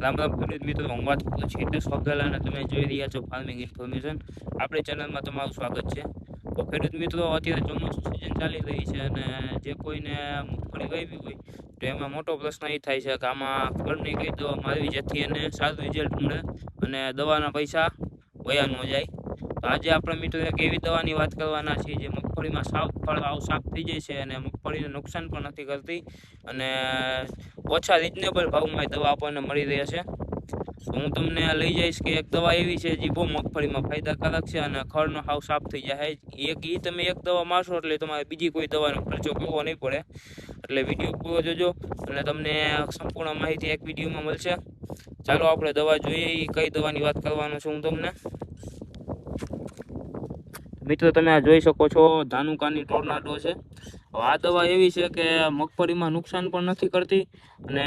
રામ રામ ખેડૂત મિત્રો, હું વાત કરું છું હિતેશ વાઘેલા અને તમે જોઈ રહ્યા છો ફાર્મિંગ ઇન્ફોર્મેશન. આપણી ચેનલમાં તમારું સ્વાગત છે. તો ખેડૂત મિત્રો, અત્યારે ચોમાસું સિઝન ચાલી રહી છે અને જે કોઈને મગફળી વાવી હોય તો એમાં મોટો પ્રશ્ન એ થાય છે કે આમાં ખડની કઈ દવા મારવી જેથી એને સારું રિઝલ્ટ મળે અને દવાના પૈસા વયા ન જાય. તો આજે આપણા મિત્રો એક એવી દવાની વાત કરવાના છીએ જે મગફળીમાં સાફ થઈ જાય છે અને મગફળીને નુકસાન પણ નથી કરતી અને ઓછા રિઝનેબલ ભાવમાં દવા આપણને મળી રહે છે. તો હું તમને લઈ જઈશ કે એક દવા એવી છે જે બહુ મગફળીમાં ફાયદાકારક છે અને ખડનો હાવ સાફ થઈ જાય. તમે એક દવા મારશો એટલે તમારે બીજી કોઈ દવાનો ખર્ચો કરવો નહીં પડે. એટલે વિડીયો પૂરો જોજો એટલે તમને સંપૂર્ણ માહિતી એક વિડીયોમાં મળશે. ચાલો આપણે દવા જોઈએ. કઈ દવાની વાત કરવાનો છું હું તમને. મિત્રો, તમે આ જોઈ શકો છો ધાનુકાની ટોર્નાડો છે. આ દવા એવી છે કે મગફળીમાં નુકસાન પણ નથી કરતી અને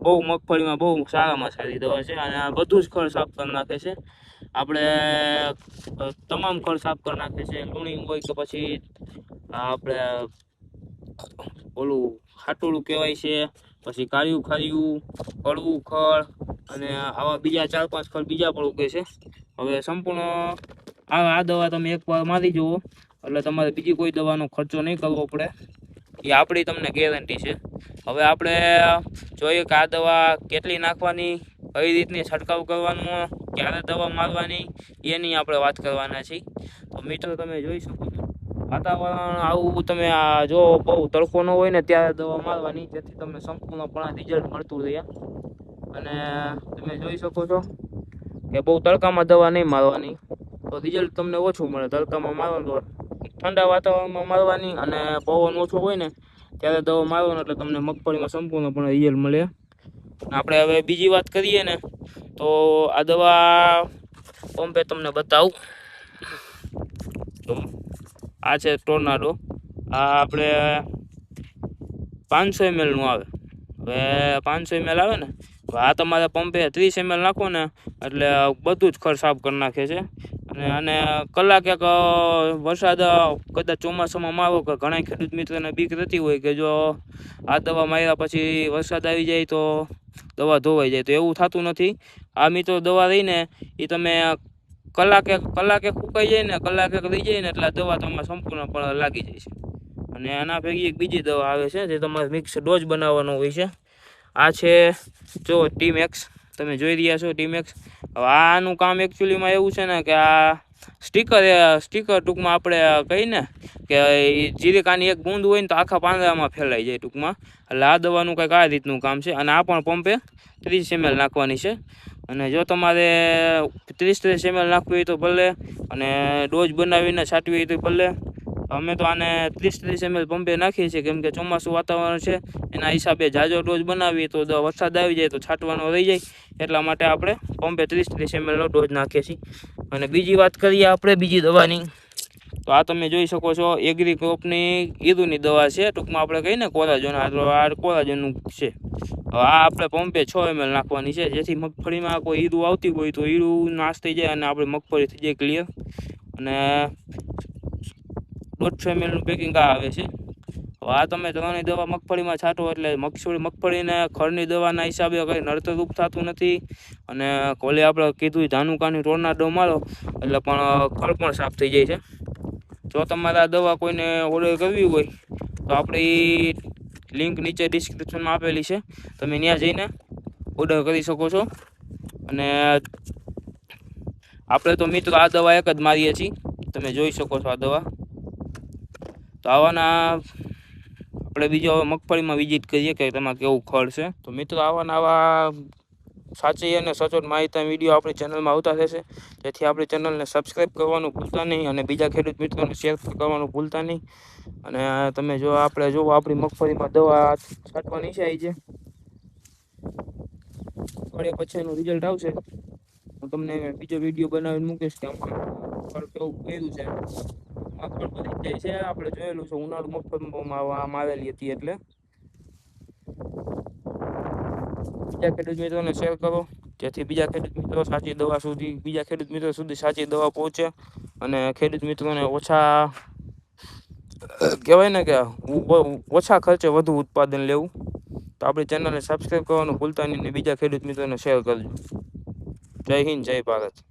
બહુ મગફળીમાં બહુ સારામાં સારી દવા છે અને બધું જ ખડ સાફ કરી નાખે છે. આપણે તમામ ખડ સાફ કરી નાખે છે. લૂણી હોય કે પછી આપણે ઓલું ખાટોળું કહેવાય છે, પછી કાળિયું ખાર્યું, કડવું ખડ અને આવા બીજા 4-5 ખડ બીજા પણ ઉગે છે. હવે સંપૂર્ણ આ દવા તમે એકવાર મારી જુઓ એટલે તમારે બીજી કોઈ દવાનો ખર્ચો નહીં કરવો પડે. એ આપણી તમને ગેરંટી છે. હવે આપણે જોઈએ કે આ દવા કેટલી નાખવાની, કઈ રીતની છંટકાવ કરવાનો, ક્યારે દવા મારવાની, એની આપણે વાત કરવાના છીએ. તો મિત્રો, તમે જોઈ શકો છો વાતાવરણ આવું તમે જો બહુ તડકો ન હોય ને ત્યારે દવા મારવાની, જેથી તમને સંપૂર્ણપણે રિઝલ્ટ મળતું રહે. અને તમે જોઈ શકો છો કે બહુ તડકામાં દવા નહીં મારવાની તો રિઝલ્ટ તમને ઓછું મળે. તડકામાં મારવાનું, ઠંડા વાતાવરણમાં મારવાની અને પવન ઓછો હોય ને ત્યારે દવા મારવાનો એટલે તમને મગફળીમાં સંપૂર્ણપણે રિઝલ્ટ મળે. આપણે હવે બીજી વાત કરીએ ને તો આ દવા પંપે તમને બતાવું. તો આ છે ટોર્નાડો. આ આપણે 500 ml નું આવે. હવે 500 ml આવે ને આ તમારે પંપે 30 ml નાખો ને એટલે બધું જ ખડ સાફ કરી નાખે છે. અને કલાક એક વરસાદ કદાચ ચોમાસામાં મારો કે ઘણા ખેડૂત મિત્રોને બીક રહેતી હોય કે જો આ દવા માર્યા પછી વરસાદ આવી જાય તો દવા ધોવાઈ જાય. તો એવું થતું નથી. આ મિત્રો દવા રહીને એ તમે કલાકે ફૂંકાઈ જાય ને, કલાકે રહી જાય ને એટલે દવા તમારે સંપૂર્ણપણે લાગી જાય છે. અને આના ભેગી એક બીજી દવા આવે છે જે તમારે મિક્સ ડોઝ બનાવવાનો હોય છે. આ છે જો ટીમેક્સ, તમે જોઈ રહ્યા છો ટીમેક્સ. હવે આનું કામ એકચ્યુઅલીમાં એવું છે ને કે આ સ્ટીકર ટૂંકમાં આપણે કહીને કે જીરીકાની એક બૂંદ હોય ને તો આખા પાંદડામાં ફેલાઈ જાય ટૂંકમાં. એટલે આ દવાનું કંઈક આ રીતનું કામ છે. અને આ પણ પંપે 30 ml નાખવાની છે. અને જો તમારે 30 ml નાખવી હોય તો ભલે, અને ડોઝ બનાવીને છાંટવી હોય તો ભલે. અમે તો આને 30 ml પંપે નાખીએ છીએ કેમ કે ચોમાસું વાતાવરણ છે એના હિસાબે જાજો ડોઝ બનાવીએ તો વરસાદ આવી જાય તો છાંટવાનો રહી જાય. એટલા માટે આપણે પંપે 30 ml નો ડોઝ નાખીએ છીએ. અને બીજી વાત કરીએ આપણે બીજી દવાની, તો આ તમે જોઈ શકો છો એગ્રી ક્રોપની ઈરુની દવા છે. ટૂંકમાં આપણે કહીએ ને કોરાજન, આ કોરાજનનું છે. હવે આ આપણે પંપે 6 ml નાખવાની છે જેથી મગફળીમાં કોઈ ઈરું આવતી હોય તો ઈરું નાશ થઈ જાય અને આપણે મગફળી થઈ જાય ક્લિયર. અને 150 ml નું પેકિંગ આ આવે છે. હવે આ તમે ત્રણેય દવા મગફળીમાં છાંટો એટલે મગફળીને ખડની દવાના હિસાબે કંઈ નડતરરૂપ થતું નથી. અને કોલે આપણે કીધું ધાનુકાની ટોર્નાડો મારો એટલે પણ ખડ પણ સાફ થઈ જાય છે. જો તમારે આ દવા કોઈને ઓર્ડર કરવી હોય તો આપણી લિંક નીચે ડિસ્ક્રિપ્શનમાં આપેલી છે, તમે ત્યાં જઈને ઓર્ડર કરી શકો છો. અને આપણે તો મિત્રો આ દવા એક જ મારીએ છીએ, તમે જોઈ શકો છો આ દવા. તો આવાના આપણે બીજો હવે મગફળીમાં વિઝિટ કરીએ કે તેમાં કેવું ખડ છે. તો મિત્રો, આવા સાચી અને સચોટ માહિતી વિડીયો આપણી ચેનલમાં આવતા રહેશે, જેથી આપણી ચેનલને સબસ્ક્રાઈબ કરવાનું ભૂલતા નહીં અને બીજા ખેડૂત મિત્રોને શેર કરવાનું ભૂલતા નહીં. અને તમે જો આપણે જો આપણી મગફળીમાં દવા છાંટવાની છે આવી છે, અઠવાડિયા પછીનું રિઝલ્ટ આવશે. હું તમને બીજો વિડીયો બનાવીને મૂકીશ કે આમાં કેવું કર્યું છે. મગફળ બધી જાય છે, આપણે જોયેલું છે ઉનાળુ મગફળીમાં મારેલી હતી. એટલે બીજા ખેડૂત મિત્રોને શેર કરો જેથી બીજા ખેડૂત મિત્રો સાચી દવા સુધી બીજા ખેડૂત મિત્રો સુધી સાચી દવા પહોંચે અને ખેડૂત મિત્રોને ઓછા કહેવાય ને કે ઓછા ખર્ચે વધુ ઉત્પાદન લેવું. તો આપણી ચેનલને સબસ્ક્રાઈબ કરવાનું ભૂલતા નહીં ને બીજા ખેડૂત મિત્રોને શેર કરજો. જય હિન્દ, જય ભારત.